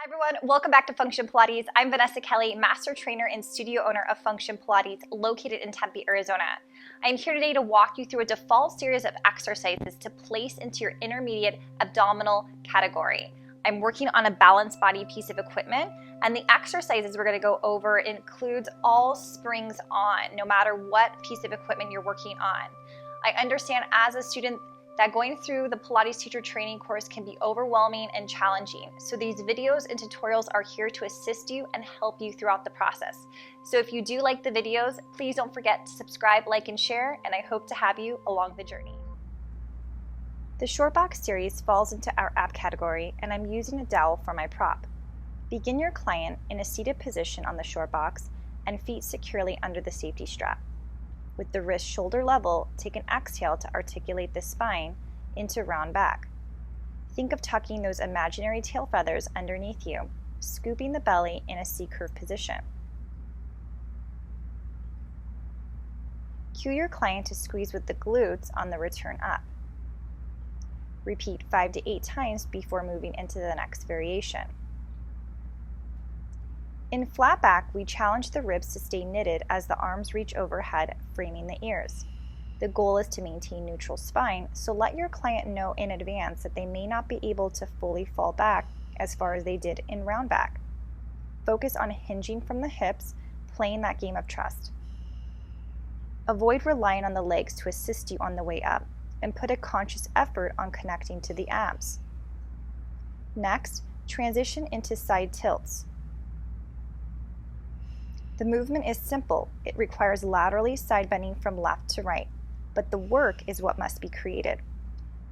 Hi everyone, welcome back to Function Pilates. I'm Vanessa Kelly, master trainer and studio owner of Function Pilates located in Tempe, Arizona. I'm here today to walk you through a default series of exercises to place into your intermediate abdominal category. I'm working on a balanced body piece of equipment, and the exercises we're going to go over includes all springs on, no matter what piece of equipment you're working on. I understand as a student that going through the Pilates teacher training course can be overwhelming and challenging. So these videos and tutorials are here to assist you and help you throughout the process. So if you do like the videos, please don't forget to subscribe, like, and share, and I hope to have you along the journey. The short box series falls into our ab category, and I'm using a dowel for my prop. Begin your client in a seated position on the short box and feet securely under the safety strap. With the wrist shoulder level, take an exhale to articulate the spine into round back. Think of tucking those imaginary tail feathers underneath you, scooping the belly in a C-curve position. Cue your client to squeeze with the glutes on the return up. Repeat 5 to 8 times before moving into the next variation. In flat back, we challenge the ribs to stay knitted as the arms reach overhead, framing the ears. The goal is to maintain neutral spine, so let your client know in advance that they may not be able to fully fall back as far as they did in round back. Focus on hinging from the hips, playing that game of trust. Avoid relying on the legs to assist you on the way up, and put a conscious effort on connecting to the abs. Next, transition into side tilts. The movement is simple. It requires laterally side bending from left to right, but the work is what must be created.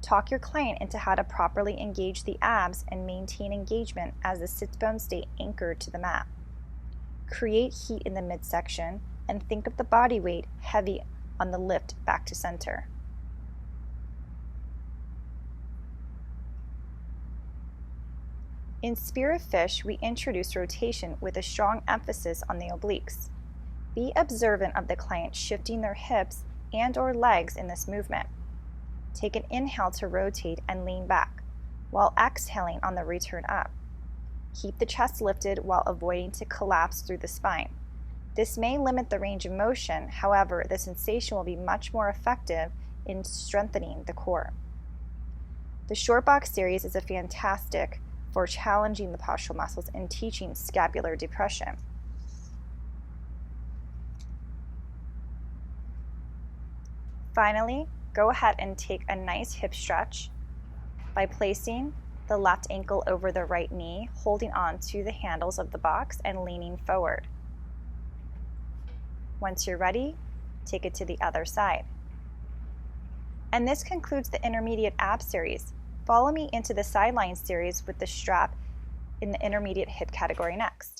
Talk your client into how to properly engage the abs and maintain engagement as the sits bones stay anchored to the mat. Create heat in the midsection and think of the body weight heavy on the lift back to center. In Spear of Fish, we introduce rotation with a strong emphasis on the obliques. Be observant of the client shifting their hips and/or legs in this movement. Take an inhale to rotate and lean back, while exhaling on the return up. Keep the chest lifted while avoiding to collapse through the spine. This may limit the range of motion, however, the sensation will be much more effective in strengthening the core. The short box series is fantastic for challenging the postural muscles and teaching scapular depression. Finally, go ahead and take a nice hip stretch by placing the left ankle over the right knee, holding on to the handles of the box and leaning forward. Once you're ready, take it to the other side. And this concludes the intermediate ab series. Follow me into the sideline series with the strap in the intermediate hip category next.